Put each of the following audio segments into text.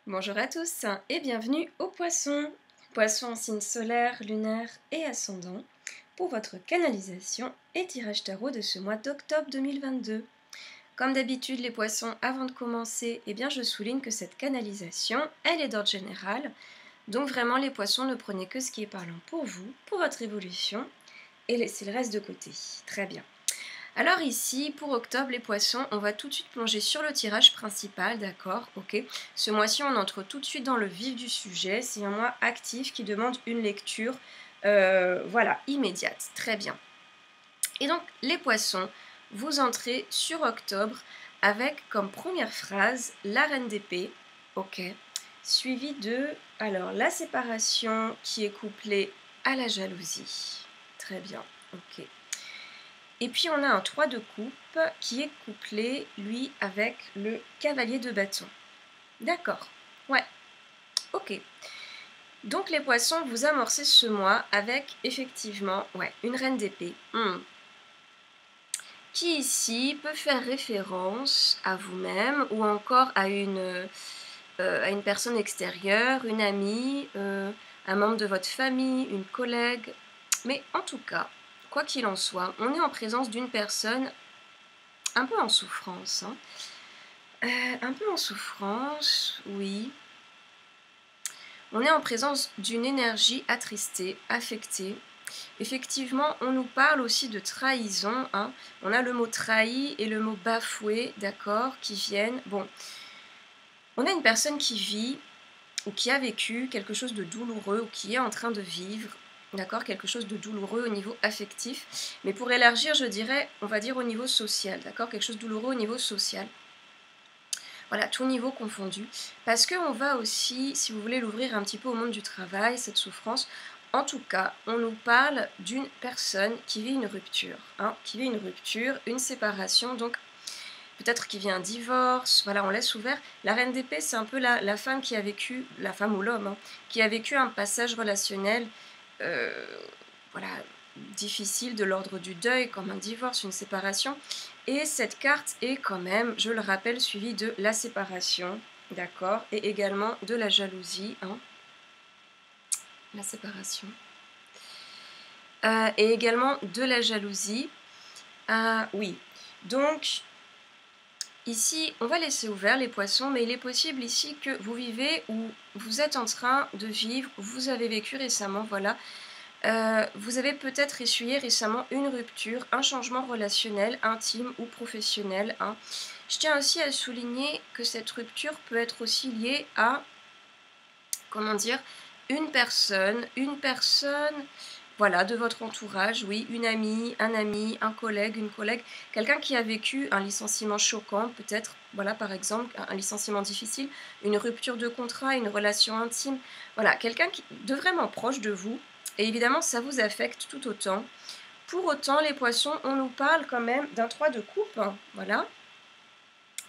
Bonjour à tous et bienvenue au Poisson. Poisson en signe solaire, lunaire et ascendant pour votre canalisation et tirage tarot de ce mois d'octobre 2022. Comme d'habitude les poissons, avant de commencer, je souligne que cette canalisation, elle est d'ordre général. Donc vraiment les poissons, ne prenez que ce qui est parlant pour vous, pour votre évolution et laissez le reste de côté. Très bien. Alors ici, pour octobre, les poissons, on va tout de suite plonger sur le tirage principal, d'accord, ok. Ce mois-ci, on entre tout de suite dans le vif du sujet. C'est un mois actif qui demande une lecture, immédiate. Très bien. Et donc, les poissons, vous entrez sur octobre avec comme première phrase la reine d'épée, ok, suivie de, la séparation qui est couplée à la jalousie. Très bien, ok. Et puis on a un 3 de coupe qui est couplé, lui, avec le cavalier de bâton. D'accord, ouais, ok. Donc les poissons, vous amorcez ce mois avec, effectivement, une reine d'épée. Qui ici peut faire référence à vous-même ou encore à une personne extérieure, une amie, un membre de votre famille, une collègue. Mais en tout cas, quoi qu'il en soit, on est en présence d'une personne un peu en souffrance. Un peu en souffrance, oui. On est en présence d'une énergie attristée, affectée. Effectivement, on nous parle aussi de trahison. On a le mot trahi et le mot bafoué, d'accord, qui viennent. Bon, on a une personne qui vit ou qui a vécu quelque chose de douloureux ou qui est en train de vivre, d'accord, quelque chose de douloureux au niveau affectif. Mais pour élargir, je dirais, on va dire au niveau social, d'accord, quelque chose de douloureux au niveau social. Voilà, tout niveau confondu. Parce qu'on va aussi, si vous voulez l'ouvrir un petit peu au monde du travail, cette souffrance, en tout cas, on nous parle d'une personne qui vit une rupture. Qui vit une rupture, une séparation, donc peut-être qu'il vit un divorce, voilà, on laisse ouvert. La reine d'épée, c'est un peu la femme qui a vécu, la femme ou l'homme, qui a vécu un passage relationnel, voilà, difficile de l'ordre du deuil, comme un divorce, une séparation. Et cette carte est quand même, je le rappelle, suivie de la séparation, d'accord, et également de la jalousie, la séparation. Et également de la jalousie. Oui, donc ici, on va laisser ouvert les poissons, mais il est possible ici que vous vivez ou vous êtes en train de vivre, vous avez vécu récemment, voilà. Vous avez peut-être essuyé récemment une rupture, un changement relationnel, intime ou professionnel. Je tiens aussi à souligner que cette rupture peut être aussi liée à, comment dire, une personne, voilà, de votre entourage, oui, une amie, un collègue, une collègue, quelqu'un qui a vécu un licenciement choquant, peut-être, voilà, par exemple, un licenciement difficile, une rupture de contrat, une relation intime, voilà, quelqu'un de vraiment proche de vous, et évidemment, ça vous affecte tout autant. Pour autant, les poissons, on nous parle quand même d'un 3 de coupe, voilà,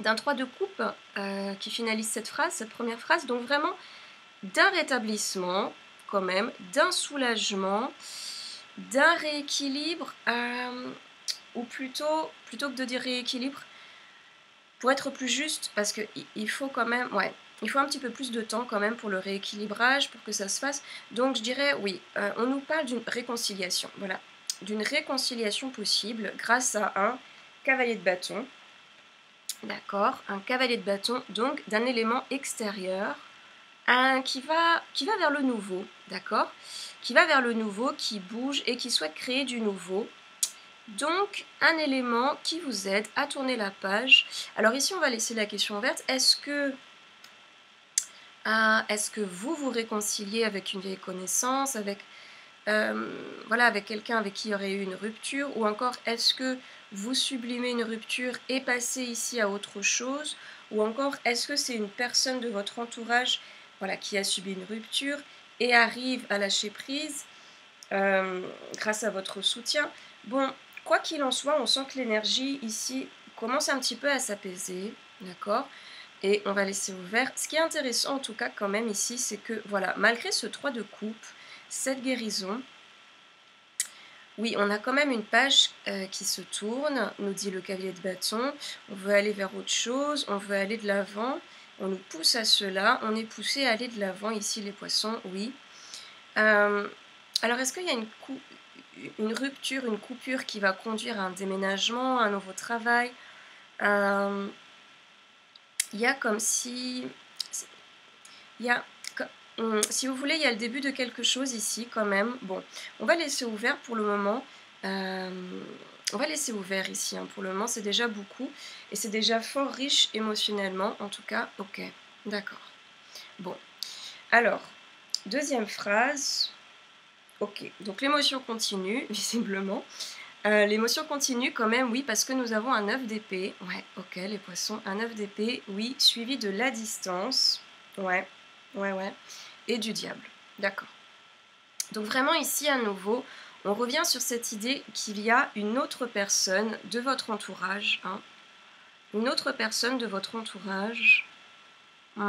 d'un 3 de coupe qui finalise cette phrase, cette première phrase, donc vraiment d'un rétablissement, quand même, d'un soulagement, d'un rééquilibre, ou plutôt que de dire rééquilibre, pour être plus juste, parce qu'il faut quand même, il faut un petit peu plus de temps quand même pour le rééquilibrage, pour que ça se fasse. Donc je dirais, oui, on nous parle d'une réconciliation, voilà, d'une réconciliation possible grâce à un cavalier de bâton, d'accord, un cavalier de bâton, donc d'un élément extérieur, qui va vers le nouveau, d'accord, qui va vers le nouveau, qui bouge et qui souhaite créer du nouveau. Donc, un élément qui vous aide à tourner la page. Alors ici, on va laisser la question ouverte. Est-ce que vous vous réconciliez avec une vieille connaissance, avec avec quelqu'un avec qui il y aurait eu une rupture, ou encore est-ce que vous sublimez une rupture et passez ici à autre chose, ou encore est-ce que c'est une personne de votre entourage, voilà, qui a subi une rupture et arrive à lâcher prise grâce à votre soutien. Bon, quoi qu'il en soit, on sent que l'énergie ici commence un petit peu à s'apaiser, d'accord, et on va laisser ouvert. Ce qui est intéressant en tout cas quand même ici, c'est que voilà, malgré ce 3 de coupe, cette guérison, oui, on a quand même une page qui se tourne, nous dit le cavalier de bâton. On veut aller vers autre chose, on veut aller de l'avant. On nous pousse à cela, on est poussé à aller de l'avant ici les poissons, oui. Alors est-ce qu'il y a une rupture, une coupure qui va conduire à un déménagement, à un nouveau travail? Il y a comme si... Il y a, si vous voulez, il y a le début de quelque chose ici quand même. Bon, on va laisser ouvert pour le moment. On va laisser ouvert ici, hein. Pour le moment c'est déjà beaucoup. Et c'est déjà fort riche émotionnellement, en tout cas. Ok, d'accord. Bon, alors, deuxième phrase. Ok, donc l'émotion continue, visiblement. L'émotion continue quand même, oui, parce que nous avons un 9 d'épée. Ouais, ok, les poissons, un 9 d'épée, oui, suivi de la distance. Ouais, ouais. Et du diable. D'accord. Donc vraiment ici, à nouveau, on revient sur cette idée qu'il y a une autre personne de votre entourage. Hein, une autre personne de votre entourage. Ouais.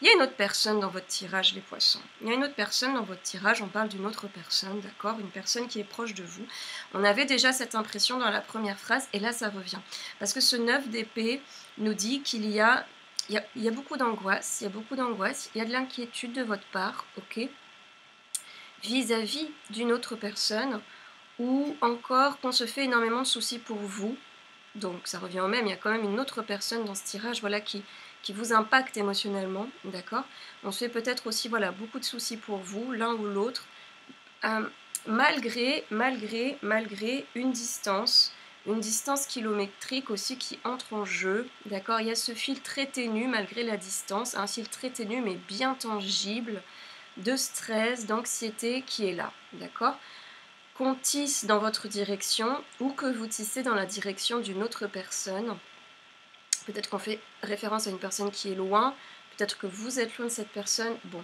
Il y a une autre personne dans votre tirage, les poissons. Il y a une autre personne dans votre tirage, on parle d'une autre personne, d'accord? Une personne qui est proche de vous. On avait déjà cette impression dans la première phrase, et là ça revient. Parce que ce 9 d'épée nous dit qu'il y a beaucoup d'angoisse, il y a de l'inquiétude de votre part, ok? Vis-à-vis d'une autre personne, ou encore qu'on se fait énormément de soucis pour vous. Donc ça revient au même, il y a quand même une autre personne dans ce tirage, voilà, qui vous impacte émotionnellement, d'accord? On se fait peut-être aussi, voilà, beaucoup de soucis pour vous, l'un ou l'autre, malgré une distance kilométrique aussi qui entre en jeu, d'accord? Il y a ce fil très ténu malgré la distance, un fil très ténu mais bien tangible, de stress, d'anxiété qui est là, d'accord? Qu'on tisse dans votre direction ou que vous tissez dans la direction d'une autre personne. Peut-être qu'on fait référence à une personne qui est loin, peut-être que vous êtes loin de cette personne. Bon.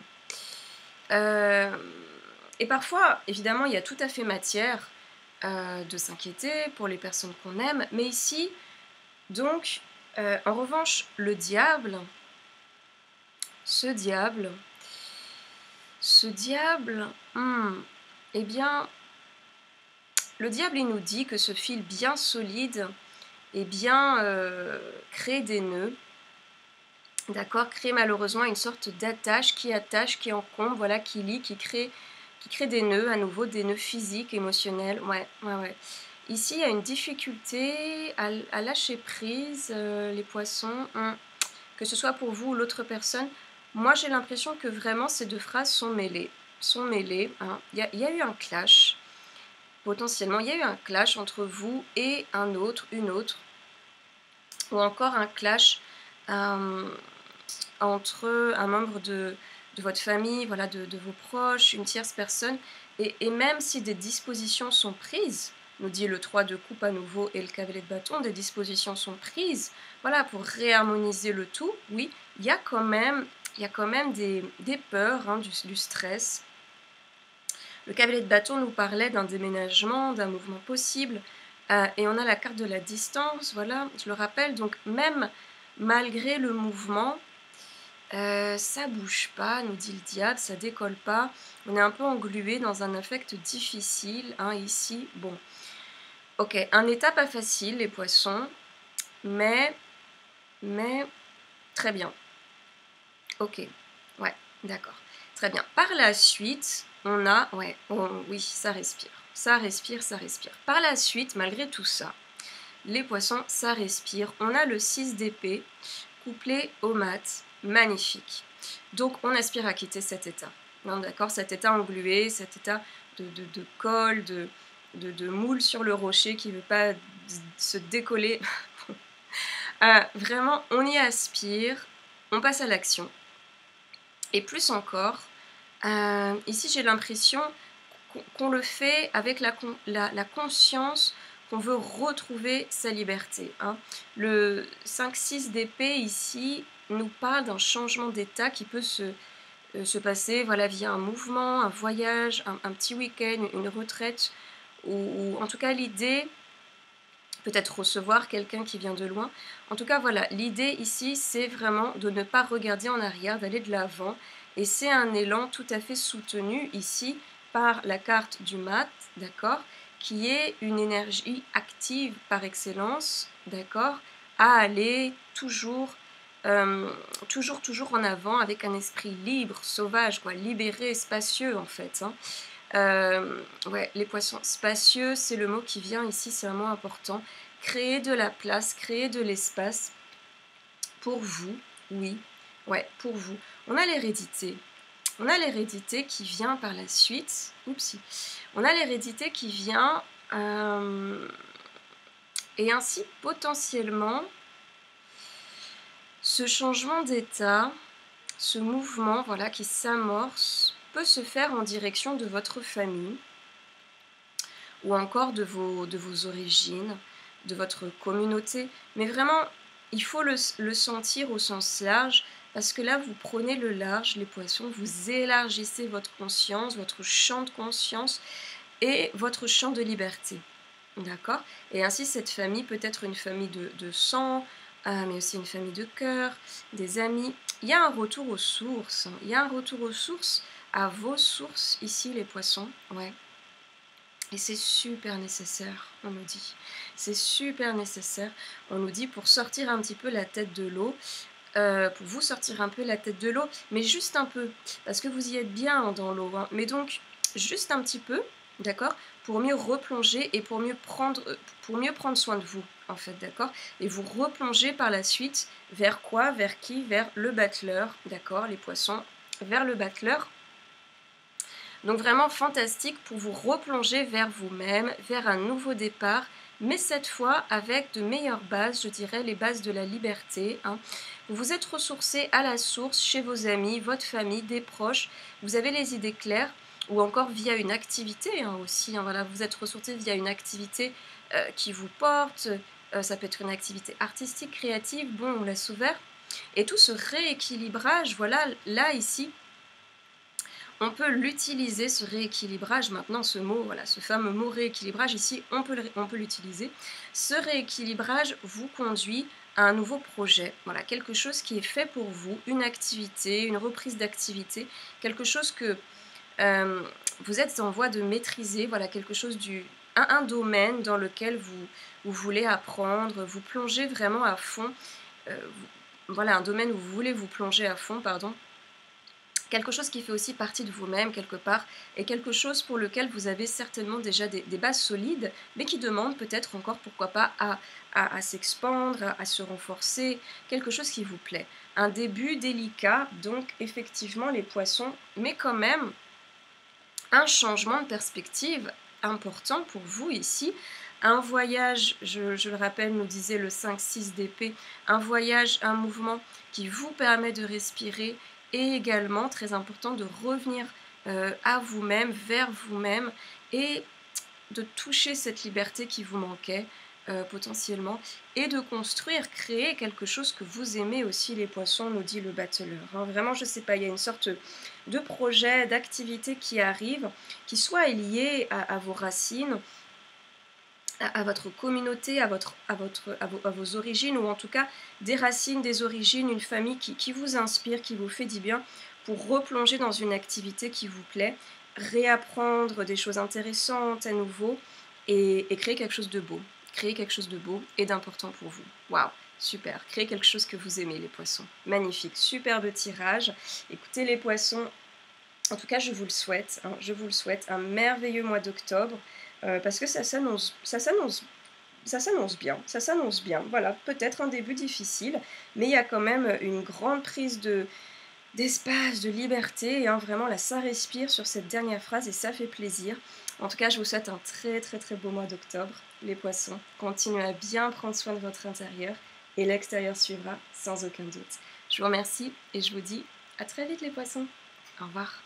Et parfois, évidemment, il y a tout à fait matière de s'inquiéter pour les personnes qu'on aime, mais ici, donc, en revanche, le diable, ce diable, eh bien, le diable, il nous dit que ce fil bien solide, eh bien, crée des nœuds, d'accord, crée malheureusement une sorte d'attache, qui encombre, voilà, qui lie, qui crée des nœuds, à nouveau, des nœuds physiques, émotionnels, ouais. Ici, il y a une difficulté à lâcher prise, les poissons, que ce soit pour vous ou l'autre personne. Moi, j'ai l'impression que vraiment, ces deux phrases sont mêlées, hein. Il y a eu un clash. Potentiellement, il y a eu un clash entre vous et une autre, ou encore un clash entre un membre de votre famille, voilà, de vos proches, une tierce personne, et même si des dispositions sont prises, nous dit le 3 de coupe à nouveau et le cavalier de bâton, des dispositions sont prises, voilà, pour réharmoniser le tout, oui, il y a quand même des peurs, hein, du stress. Le cavalier de bâton nous parlait d'un déménagement, d'un mouvement possible, et on a la carte de la distance, voilà, je le rappelle, donc même malgré le mouvement, ça bouge pas, nous dit le diable, ça décolle pas, on est un peu englué dans un affect difficile, hein, ici, bon. Ok, un état pas facile, les poissons, mais très bien. Ok, ouais, d'accord. Très bien. Par la suite, on a... Ouais, oui, ça respire. Ça respire. Par la suite, malgré tout ça, les poissons, ça respire. On a le 6 d'épée couplé au mat. Magnifique. Donc, on aspire à quitter cet état. D'accord, cet état englué, cet état de colle, de moule sur le rocher qui ne veut pas se décoller. Vraiment, on y aspire. On passe à l'action. Et plus encore, ici j'ai l'impression qu'on le fait avec la conscience qu'on veut retrouver sa liberté, hein. Le 5-6 d'épée ici nous parle d'un changement d'état qui peut se passer, voilà, via un mouvement, un voyage, un petit week-end, une retraite, ou en tout cas l'idée, peut-être recevoir quelqu'un qui vient de loin. En tout cas, voilà, l'idée ici, c'est vraiment de ne pas regarder en arrière, d'aller de l'avant. Et c'est un élan tout à fait soutenu ici par la carte du mat, d'accord? qui est une énergie active par excellence, d'accord, à aller toujours en avant avec un esprit libre, sauvage, quoi, libéré, spacieux en fait. Hein. Ouais, les poissons spacieux, c'est le mot qui vient ici, c'est un mot important. Créer de la place, créer de l'espace pour vous, oui, ouais, pour vous. On a l'hérédité. On a l'hérédité qui vient par la suite. Oupsie. On a l'hérédité qui vient et ainsi potentiellement ce changement d'état, ce mouvement voilà, qui s'amorce peut se faire en direction de votre famille ou encore de vos origines, de votre communauté. Mais vraiment, il faut le sentir au sens large parce que là, vous prenez le large, les poissons, vous élargissez votre conscience, votre champ de conscience et votre champ de liberté. D'accord? Et ainsi, cette famille peut être une famille de sang, mais aussi une famille de cœur, des amis. Il y a un retour aux sources. Il y a un retour aux sources, à vos sources, ici, les poissons. Ouais. Et c'est super nécessaire, on nous dit. C'est super nécessaire, on nous dit, pour sortir un petit peu la tête de l'eau. Pour vous sortir un peu la tête de l'eau, mais juste un peu, parce que vous y êtes bien dans l'eau. Hein. Mais donc, juste un petit peu, d'accord, pour mieux replonger et pour mieux prendre soin de vous, en fait, d'accord. Et vous replongez par la suite vers quoi? Vers qui? Vers le battleur, d'accord, les poissons, vers le battleur. Donc vraiment fantastique pour vous replonger vers vous-même, vers un nouveau départ, mais cette fois avec de meilleures bases, je dirais les bases de la liberté. Hein. Vous vous êtes ressourcé à la source, chez vos amis, votre famille, des proches, vous avez les idées claires, ou encore via une activité hein, aussi. Hein, voilà, vous êtes ressourcé via une activité qui vous porte, ça peut être une activité artistique, créative, bon, on laisse ouvert. Et tout ce rééquilibrage, voilà, là, ici, on peut l'utiliser, ce rééquilibrage, maintenant ce mot, voilà, ce fameux mot rééquilibrage, ici on peut l'utiliser. Ce rééquilibrage vous conduit à un nouveau projet, voilà, quelque chose qui est fait pour vous, une activité, une reprise d'activité, quelque chose que vous êtes en voie de maîtriser, voilà, quelque chose un domaine dans lequel vous voulez apprendre, vous plongez vraiment à fond, voilà, un domaine où vous voulez vous plonger à fond, pardon. Quelque chose qui fait aussi partie de vous-même quelque part, et quelque chose pour lequel vous avez certainement déjà des bases solides, mais qui demande peut-être encore, pourquoi pas, à s'expandre, à se renforcer, quelque chose qui vous plaît. Un début délicat, donc effectivement les poissons, mais quand même un changement de perspective important pour vous ici. Un voyage, je le rappelle, nous disait le 5-6 d'épée, un voyage, un mouvement qui vous permet de respirer, et également, très important, de revenir à vous-même, vers vous-même, et de toucher cette liberté qui vous manquait potentiellement, et de construire, créer quelque chose que vous aimez aussi, les poissons, nous dit le battleur. Hein. Vraiment, je ne sais pas, il y a une sorte de projet, d'activité qui arrive, qui soit lié à vos racines, à votre communauté, à vos origines, ou en tout cas des racines, des origines, une famille qui vous inspire, qui vous fait du bien, pour replonger dans une activité qui vous plaît, réapprendre des choses intéressantes à nouveau, et créer quelque chose de beau. Créer quelque chose de beau et d'important pour vous. Waouh, super. Créer quelque chose que vous aimez, les poissons. Magnifique, superbe tirage. Écoutez, les poissons, en tout cas, je vous le souhaite. Hein, je vous le souhaite, un merveilleux mois d'octobre. Parce que ça s'annonce bien, ça s'annonce bien. Voilà, peut-être un début difficile, mais il y a quand même une grande prise d'espace, de liberté, et hein, vraiment là, ça respire sur cette dernière phrase et ça fait plaisir. En tout cas, je vous souhaite un très très très beau mois d'octobre, les poissons. Continuez à bien prendre soin de votre intérieur et l'extérieur suivra sans aucun doute. Je vous remercie et je vous dis à très vite, les poissons. Au revoir.